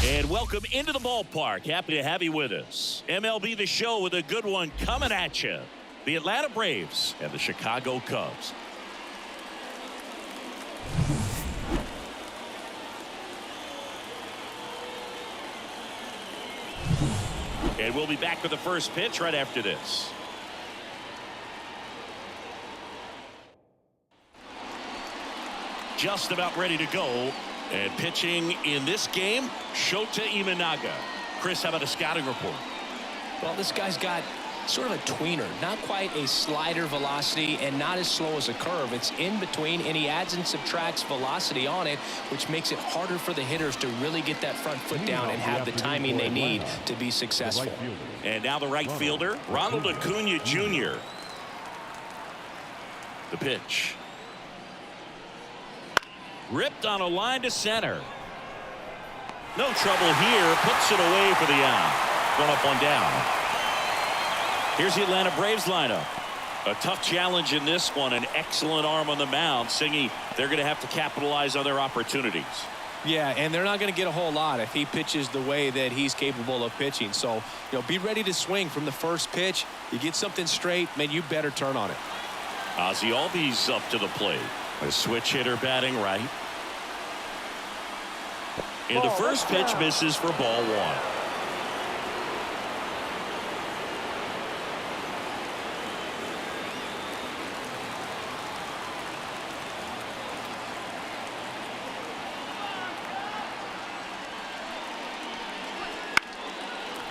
And welcome into the ballpark. Happy to have you with us. MLB The Show with a good one coming at you. The Atlanta Braves and the Chicago Cubs. And we'll be back with the first pitch right after this. Just about ready to go. And pitching in this game, Shota Imanaga. Chris, how about a scouting report? Well, this guy's got sort of a tweener, not quite a slider velocity and not as slow as a curve. It's in between, and he adds and subtracts velocity on it, which makes it harder for the hitters to really get that front foot down and have the timing they need to be successful. And now the right fielder, Ronald Acuna Jr. The pitch. Ripped on a line to center. No trouble here. Puts it away for the out. One up, one down. Here's the Atlanta Braves lineup. A tough challenge in this one. An excellent arm on the mound. Singy, they're going to have to capitalize on their opportunities. Yeah, and they're not going to get a whole lot if he pitches the way that he's capable of pitching. So, be ready to swing from the first pitch. You get something straight, man, you better turn on it. Ozzie Albies up to the plate. A switch hitter batting right. And the first pitch misses for ball one.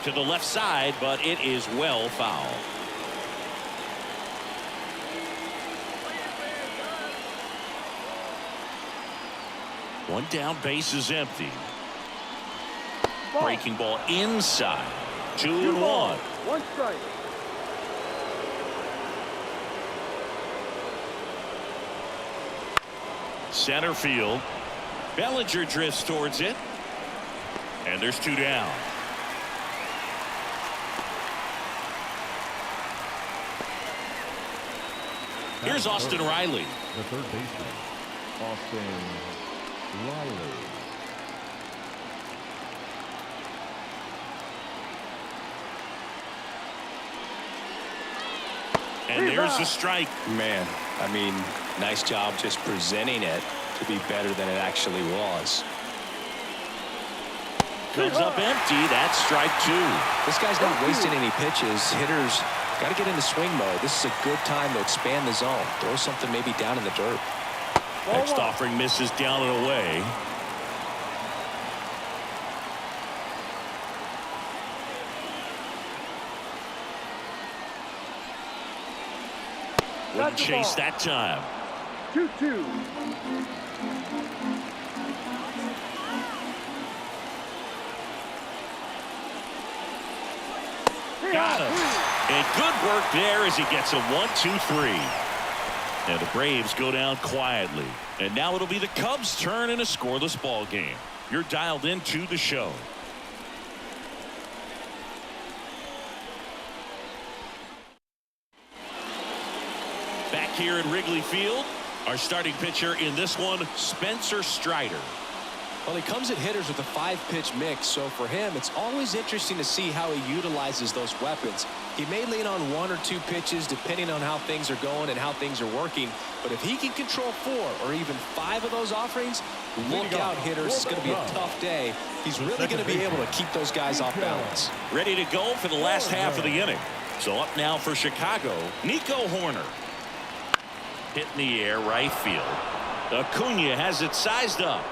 To the left side, but it is well foul. One down, base is empty. Breaking ball inside. 2-1. One strike. Center field. Bellinger drifts towards it. And there's two down. Here's Austin Riley. The third baseman, Austin Riley. And there's a strike. Man, I mean, nice job just presenting it to be better than it actually was. Comes up empty. That's strike two. This guy's not wasting any pitches. Hitters got to get into swing mode. This is a good time to expand the zone. Throw something maybe down in the dirt. Next offering misses down and away. Wouldn't chase that time. 2-2. Got him. And good work there as he gets a 1-2-3. And the Braves go down quietly. And now it'll be the Cubs' turn in a scoreless ball game. You're dialed into the show. Back here at Wrigley Field, our starting pitcher in this one, Spencer Strider. Well, he comes at hitters with a 5-pitch mix, so for him, it's always interesting to see how he utilizes those weapons. He may lean on 1 or 2 pitches depending on how things are going and how things are working, but if he can control 4 or even 5 of those offerings, look out, hitters. It's going to be a tough day. He's really going to be able to keep those guys off balance. Ready to go for the last half of the inning. So up now for Chicago, Nico Horner. Hit in the air, right field. Acuna has it sized up.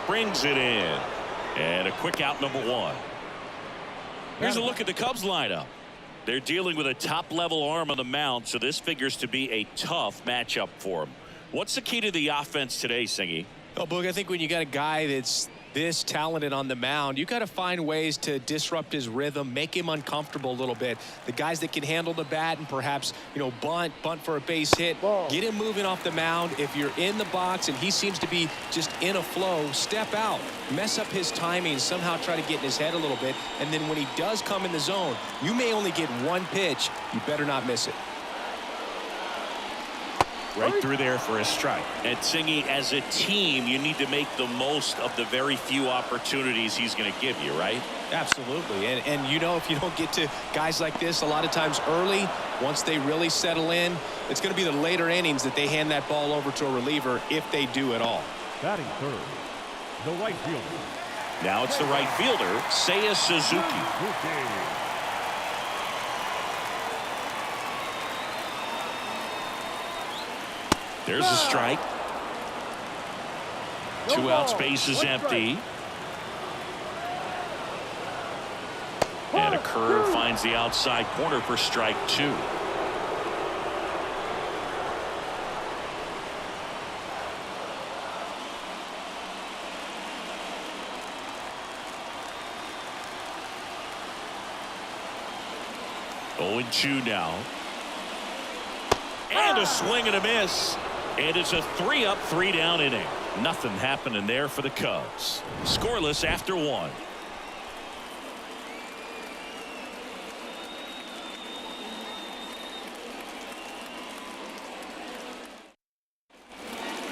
Brings it in. And a quick out, number 1. Here's a look at the Cubs lineup. They're dealing with a top-level arm on the mound, so this figures to be a tough matchup for them. What's the key to the offense today, Singy? Oh, Boog, I think when you got a guy that's this talented on the mound, you got to find ways to disrupt his rhythm, make him uncomfortable a little bit. The guys that can handle the bat and perhaps, bunt for a base hit, get him moving off the mound. If you're in the box and he seems to be just in a flow, step out, mess up his timing, somehow try to get in his head a little bit. And then when he does come in the zone, you may only get 1 pitch. You better not miss it. Right through there for a strike. And Singy, as a team, you need to make the most of the very few opportunities he's going to give you, right? Absolutely. And you know, if you don't get to guys like this a lot of times early, once they really settle in, it's going to be the later innings that they hand that ball over to a reliever, if they do at all. Batting third, the right fielder. Now it's the right fielder, Seiya Suzuki. There's a strike. Two out, space is empty. And a curve finds the outside corner for strike 2. Oh, 2 now. And a swing and a miss. And it's a 3-up, 3-down inning. Nothing happening there for the Cubs. Scoreless after 1.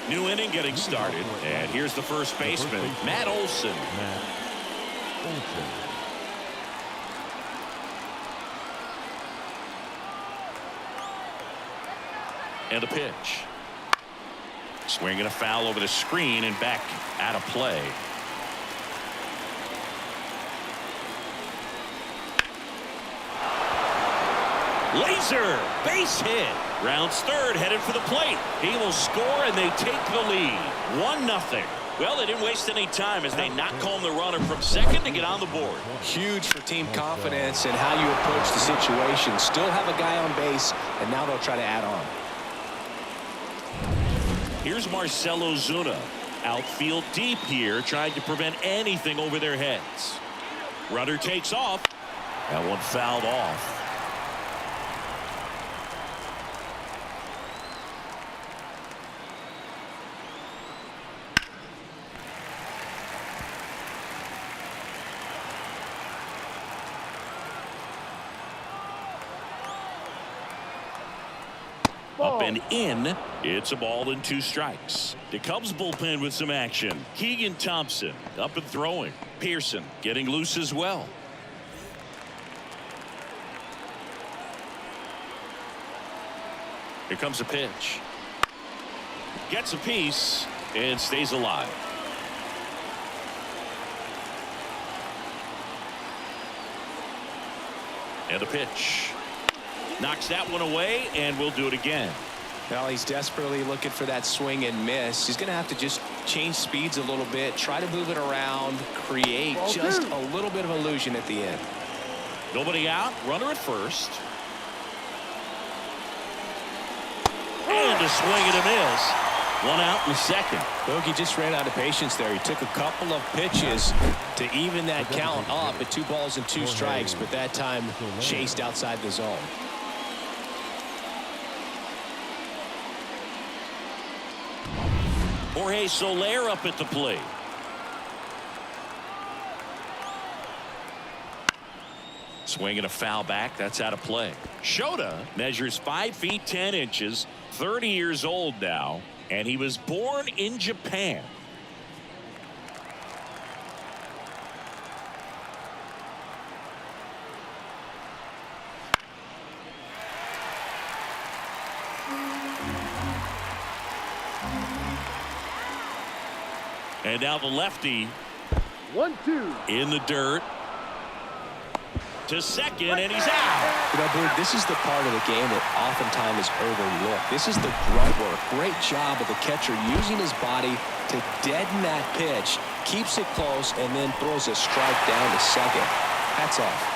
New inning getting started. And here's the first baseman, Matt Olson. And a pitch. Swinging a foul over the screen and back out of play. Laser base hit. Rounds third, headed for the plate. He will score and they take the lead. 1-0. Well, they didn't waste any time as they knock home the runner from second to get on the board. Huge for team confidence and how you approach the situation. Still have a guy on base, and now they'll try to add on. Here's Marcell Ozuna. Outfield deep here, trying to prevent anything over their heads. Runner takes off. That one fouled off. Up and in. It's a ball and 2 strikes. The Cubs bullpen with some action. Keegan Thompson up and throwing. Pearson getting loose as well. Here comes a pitch. Gets a piece and stays alive. And a pitch. Knocks that one away, and we'll do it again. Well, he's desperately looking for that swing and miss. He's going to have to just change speeds a little bit, try to move it around, create just a little bit of illusion at the end. Nobody out, runner at first. And a swing and a miss. 1 out in the second. Bogey just ran out of patience there. He took a couple of pitches to even that count up at 2 balls and 2 strikes, but that time chased outside the zone. Jorge Soler up at the plate. Swinging a foul back. That's out of play. Shota measures 5 feet 10 inches, 30 years old now, and he was born in Japan. And now the lefty 1-2 in the dirt to second, and he's out. You know, Boog, this is the part of the game that oftentimes is overlooked. This is the grunt work. Great job of the catcher using his body to deaden that pitch, keeps it close, and then throws a strike down to second. Hats off.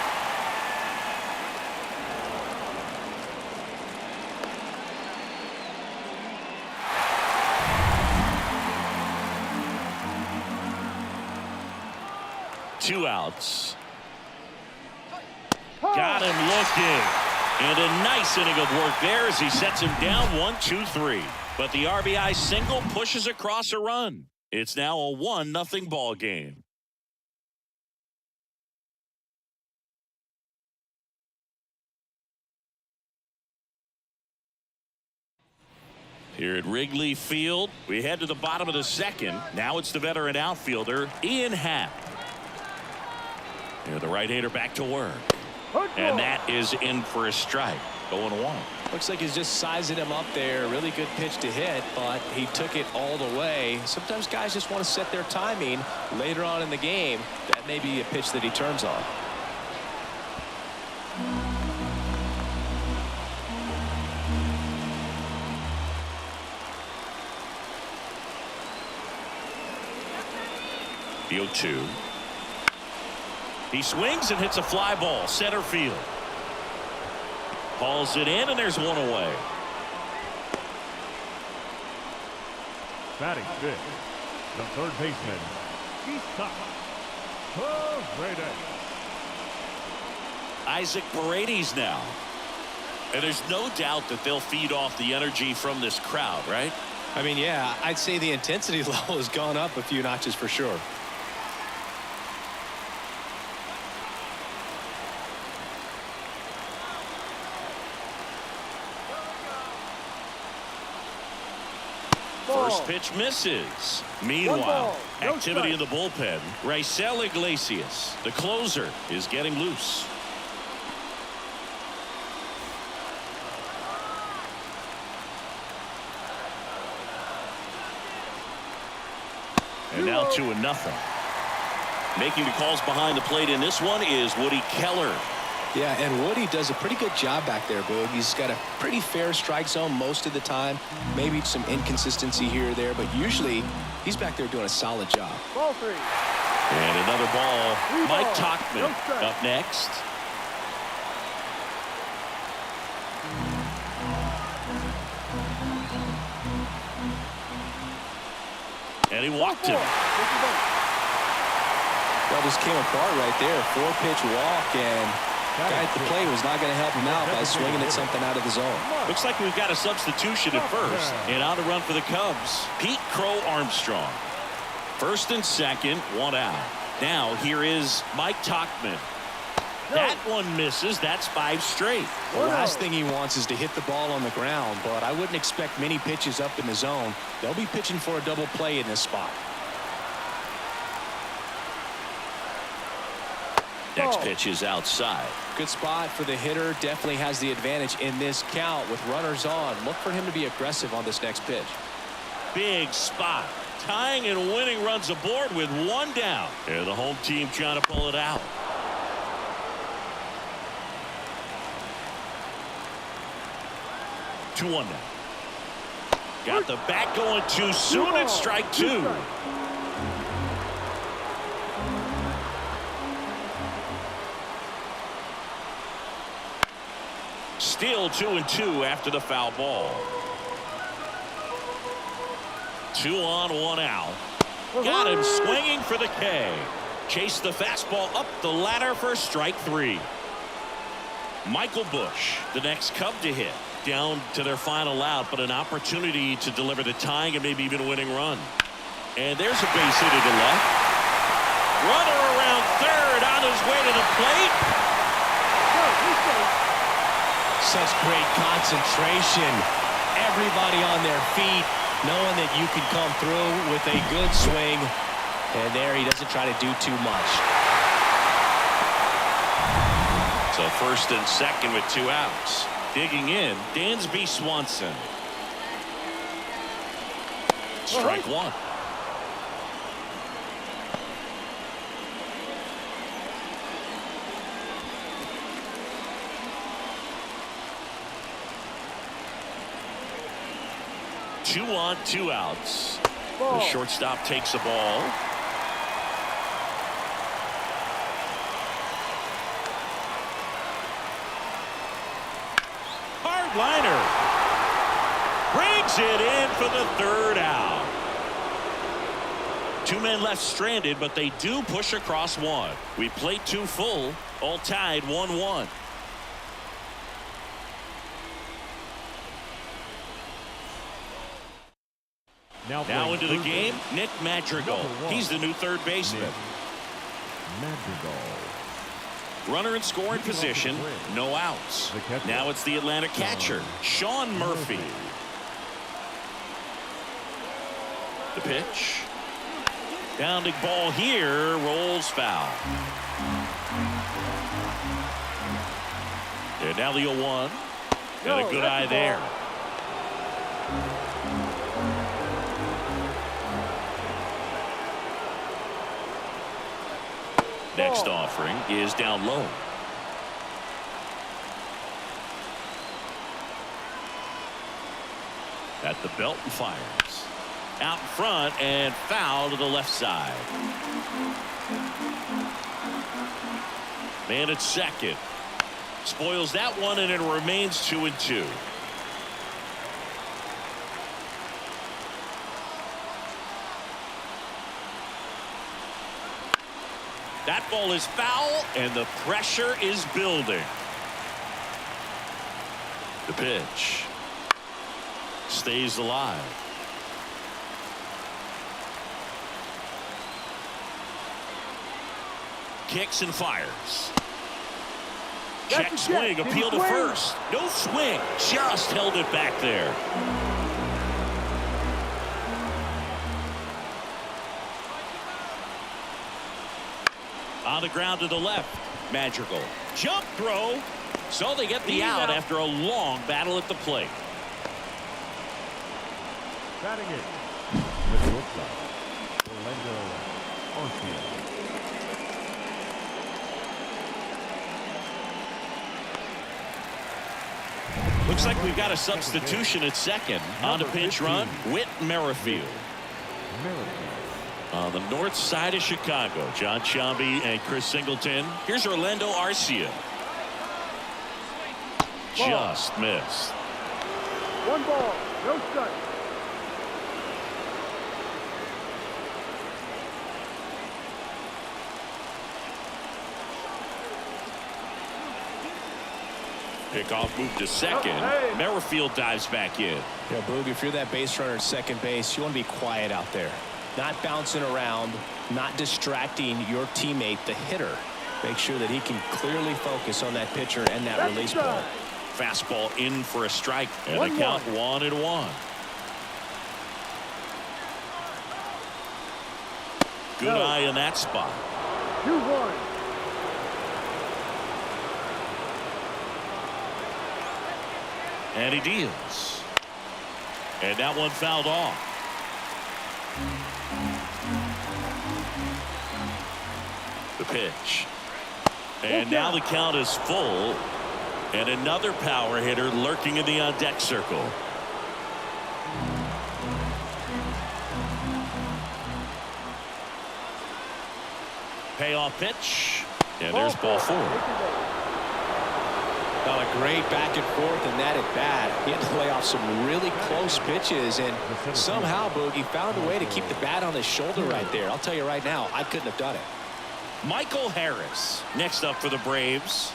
Two outs. Got him looking. And a nice inning of work there as he sets him down 1-2-3. But the RBI single pushes across a run. It's now a 1-0 ball game. Here at Wrigley Field, we head to the bottom of the second. Now it's the veteran outfielder, Ian Happ. Here the right-hander back to work. And that is in for a strike. 0-1. Looks like he's just sizing him up there. Really good pitch to hit, but he took it all the way. Sometimes guys just want to set their timing later on in the game. That may be a pitch that he turns on. The 0-2. He swings and hits a fly ball center field. Hauls it in, and there's one away. Batting fifth, the third baseman, Isaac Paredes now. And there's no doubt that they'll feed off the energy from this crowd, right? I mean, yeah, I'd say the intensity level has gone up a few notches for sure. First pitch misses. Meanwhile, activity in the bullpen. Raisel Iglesias, the closer, is getting loose. And now 2-0. Making the calls behind the plate in this one is Woody Keller. Yeah, and Woody does a pretty good job back there, Boog. He's got a pretty fair strike zone most of the time. Maybe some inconsistency here or there, but usually he's back there doing a solid job. Ball three. And another ball. Mike Tauchman up next. And he walked him. Well, this came apart right there. 4-pitch walk, and guy at the plate was not going to help him out by swinging at something out of the zone. Looks like we've got a substitution at first. And on the run for the Cubs, Pete Crow Armstrong. First and second, one out. Now here is Mike Tauchman. That one misses. That's 5 straight. The last thing he wants is to hit the ball on the ground, but I wouldn't expect many pitches up in the zone. They'll be pitching for a double play in this spot. Next pitch is outside. Good spot for the hitter. Definitely has the advantage in this count with runners on. Look for him to be aggressive on this next pitch. Big spot. Tying and winning runs aboard with 1 down. There, the home team trying to pull it out. Two-one now. Got the bat going too soon. It's strike 2. Still 2-2 after the foul ball. 2 on, 1 out. Got him swinging for the K. Chased the fastball up the ladder for strike 3. Michael Busch, the next Cub to hit. Down to their final out, but an opportunity to deliver the tying and maybe even a winning run. And there's a base hit to the left. Runner around third on his way to the plate. Such great concentration. Everybody on their feet, knowing that you can come through with a good swing. And there he doesn't try to do too much. So first and second with 2 outs. Digging in, Dansby Swanson. Strike 1. Two on, 2 outs. The shortstop takes the ball. Hard liner. Brings it in for the 3rd out. 2 men left stranded, but they do push across 1. We played 2 full, all tied 1-1. Now into the game, Nick Madrigal. He's the new 3rd baseman. Madrigal. Runner in scoring position, no outs. Now it's the Atlanta catcher, Sean Murphy. The pitch. Pounding ball here, rolls foul. And now the 0-1. Got a good eye there. Next offering is down low. At the belt and fires. Out in front and foul to the left side. Man at second. Spoils that one, and it remains 2-2. That ball is foul, and the pressure is building. The pitch stays alive. Kicks and fires. Check swing, appeal to first. No swing, just held it back there. On the ground to the left. Magical. Jump throw. So they get the out after a long battle at the plate. Batting it. The shortstop, Orlando Arcia. Looks like we've got a substitution at second. On the pinch run, Whit Merrifield. On the north side of Chicago, John Sciambi and Chris Singleton. Here's Orlando Arcia. Just missed. 1 ball, no strike. Pickoff move to second. Merrifield dives back in. Yeah, Boog, if you're that base runner at second base, you want to be quiet out there. Not bouncing around, not distracting your teammate, the hitter. Make sure that he can clearly focus on that pitcher and that release ball. Fastball in for a strike. And the count 1-1. Good eye in that spot. 2-1. And he deals. And that one fouled off. The pitch. And now the count is full. And another power hitter lurking in the on-deck circle. Payoff pitch. And there's ball 4. Got a great back and forth in that at bat. He had to lay off some really close pitches, and somehow Boogie found a way to keep the bat on his shoulder right there. I'll tell you right now, I couldn't have done it. Michael Harris next up for the Braves.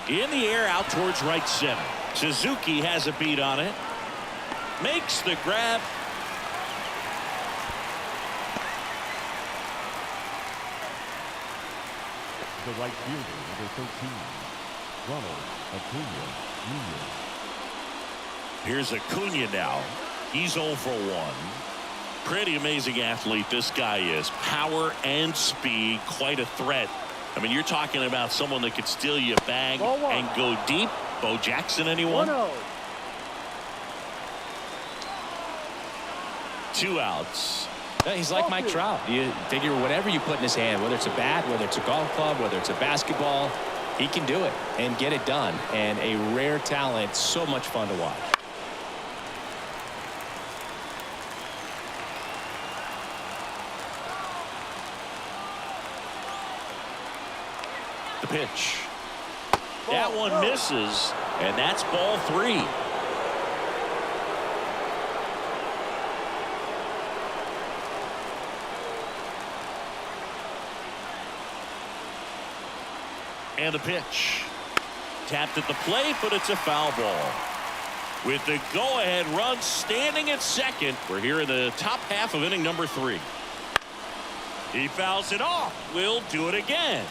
In the air out towards right center. Suzuki has a beat on it. Makes the grab. The right fielder, number 13, Ronald Acuna Jr. Here's Acuna now. He's 0 for 1. Pretty amazing athlete this guy is. Power and speed, quite a threat. I mean, you're talking about someone that could steal you a bag and go deep. Bo Jackson, anyone? 1-0. 2 outs. Yeah, he's like Mike Trout. You figure whatever you put in his hand, whether it's a bat, whether it's a golf club, whether it's a basketball, he can do it and get it done. And a rare talent, so much fun to watch. The pitch. That one misses, and that's ball 3. And the pitch. Tapped at the plate, but it's a foul ball. With the go-ahead run standing at second, we're here in the top half of inning number 3. He fouls it off. We'll do it again.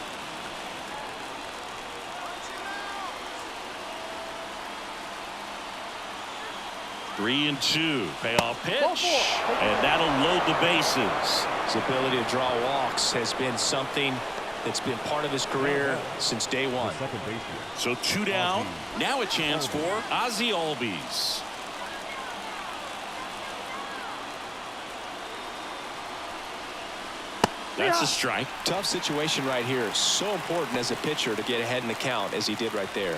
3-2. Payoff pitch. And that'll load the bases. His ability to draw walks has been something that's been part of his career since day one. Second baseman. So 2 down. Now a chance for Ozzie Albies. That's a strike. Tough situation right here. So important as a pitcher to get ahead in the count as he did right there.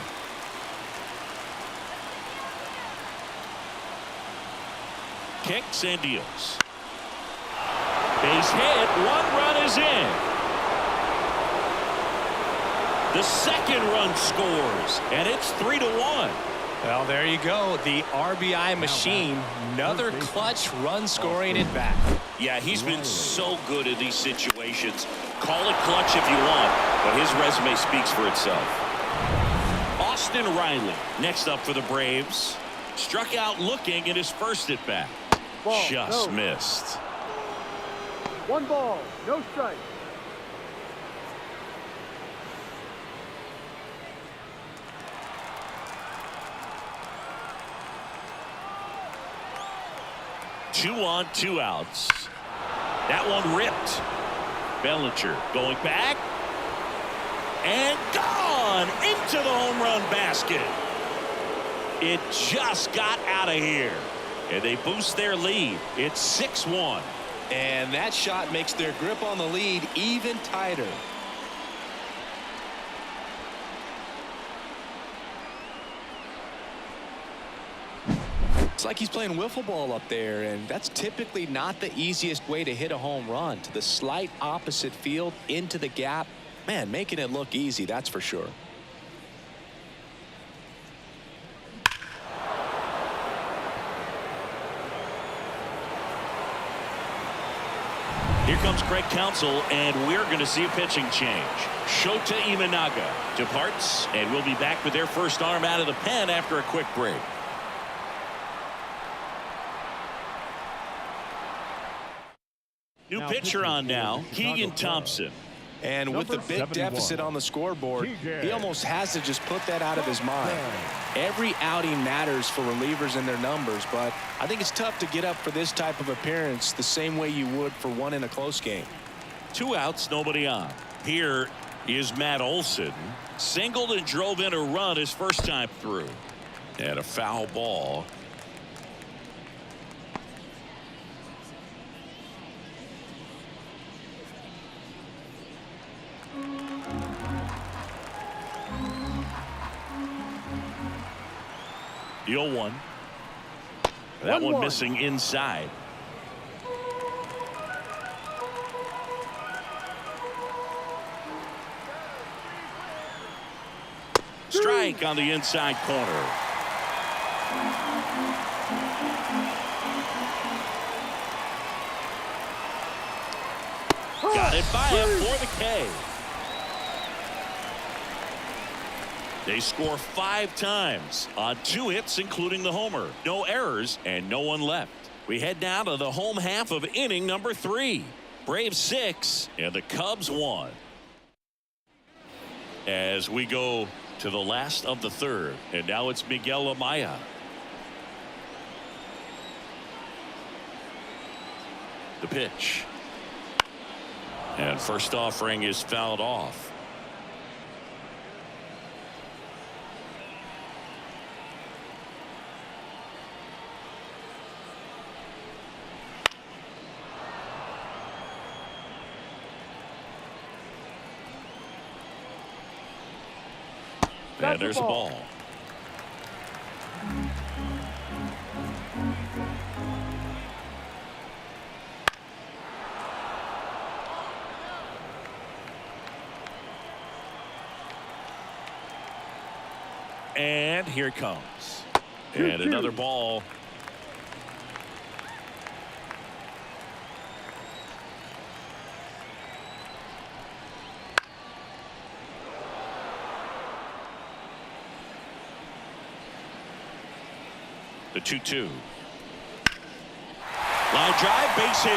Kicks and deals. Base hit. 1 run is in. The second run scores, and it's 3-1. Well, there you go. The RBI machine. Another clutch run scoring at bat. Yeah, he's been so good in these situations. Call it clutch if you want, but his resume speaks for itself. Austin Riley next up for the Braves. Struck out looking at his first at bat. Just missed. 1 ball, no strike. Two on, 2 outs. That one ripped. Bellinger going back. And gone into the home run basket. It just got out of here. And they boost their lead. It's 6-1. And that shot makes their grip on the lead even tighter. It's like he's playing wiffle ball up there, and that's typically not the easiest way to hit a home run. To the slight opposite field, into the gap. Man, making it look easy, that's for sure. Here comes Craig Counsell, and we're going to see a pitching change. Shota Imanaga departs, and we'll be back with their first arm out of the pen after a quick break. New pitcher on now, Keegan Thompson. And with the big 71. deficit on the scoreboard, he almost has to just put that out of his mind. Every outing matters for relievers and their numbers, but I think it's tough to get up for this type of appearance the same way you would for one in a close game. 2 outs, nobody on. Here is Matt Olson. Singled and drove in a run his first time through. And a foul ball. The 0-1. That one missing inside. Strike on the inside corner. Got it by him for the K. They score 5 times on 2 hits, including the homer. No errors and no one left. We head down to the home half of inning number 3. Braves 6 and the Cubs 1. As we go to the last of the 3rd, and now it's Miguel Amaya. The pitch. And first offering is fouled off. And there's a ball. And here it comes. And another ball. The 2-2. Line drive, base hit.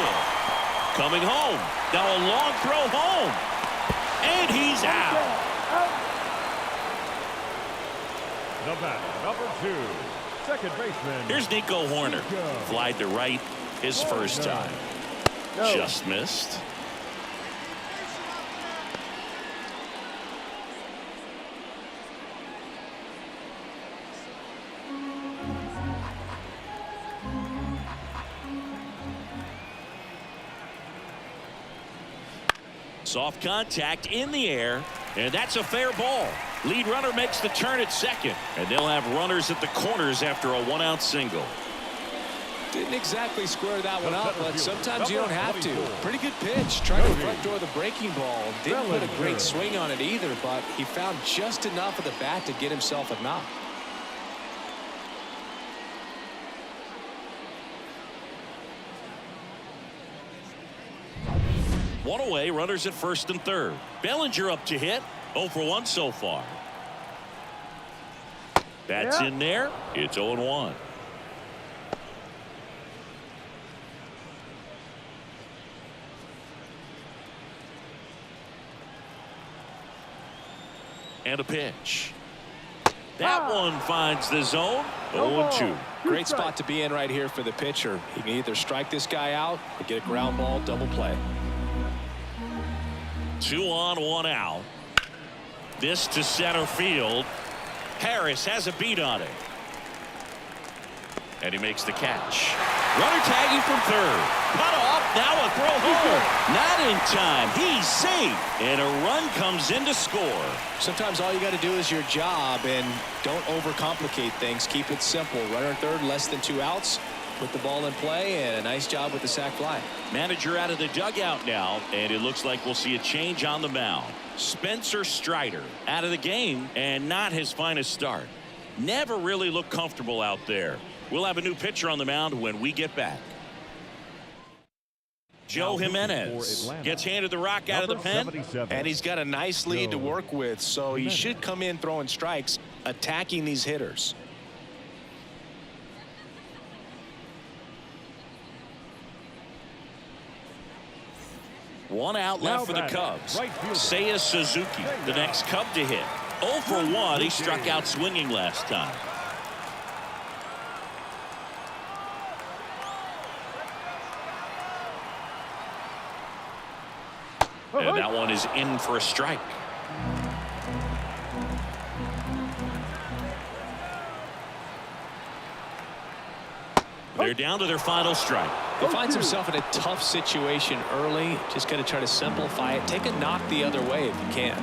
Coming home. Now a long throw home. And he's out. The batter, number 2, second baseman. Here's Nico Horner. Flied to right his first time. No. Just missed. Soft contact in the air, and that's a fair ball. Lead runner makes the turn at second, and they'll have runners at the corners after a one-out single. Didn't exactly square that one up, but sometimes you don't have to. Pretty good pitch. Tried to front door the breaking ball. Didn't put a great swing on it either, but he found just enough of the bat to get himself a knock. One away, runners at first and third. Bellinger up to hit. 0 for 1 so far. That's in there. It's 0-1. And a pitch. That one finds the zone. 0-2. Great spot to be in right here for the pitcher. He can either strike this guy out or get a ground ball double play. 2 on, 1 out. This to center field. Harris has a beat on it. And he makes the catch. Runner tagging from third. Cut off. Now a throw home. Not in time. He's safe. And a run comes in to score. Sometimes all you got to do is your job and don't overcomplicate things. Keep it simple. Runner at third, less than 2 outs. Put the ball in play, and a nice job with the sac fly. Manager out of the dugout now, and it looks like we'll see a change on the mound. Spencer Strider out of the game, and not his finest start. Never really looked comfortable out there. We'll have a new pitcher on the mound when we get back. Joe Jimenez gets handed the rock out of the pen, and he's got a nice lead to work with, so he should come in throwing strikes, attacking these hitters. One out left for the Cubs. Seiya Suzuki, the next Cub to hit. 0 for 1. He struck out swinging last time. And that one is in for a strike. They're down to their final strike. He finds himself in a tough situation early. Just got to try to simplify it. Take a knock the other way if you can.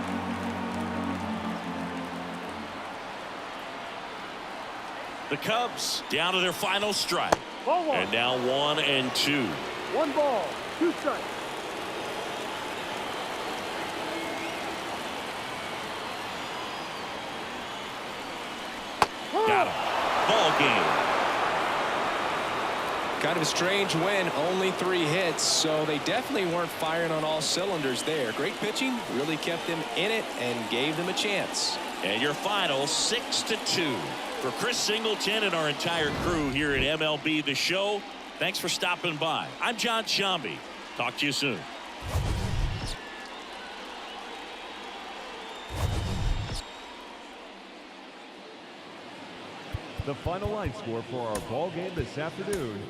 The Cubs down to their final strike. Ball 1. And now 1 and 2. 1 ball, 2 strikes. Got him. Ball game. Kind of a strange win, only 3 hits, so they definitely weren't firing on all cylinders there. Great pitching, really kept them in it and gave them a chance. And your final 6-2. For Chris Singleton and our entire crew here at MLB The Show, thanks for stopping by. I'm John Shambi. Talk to you soon. The final line score for our ball game this afternoon.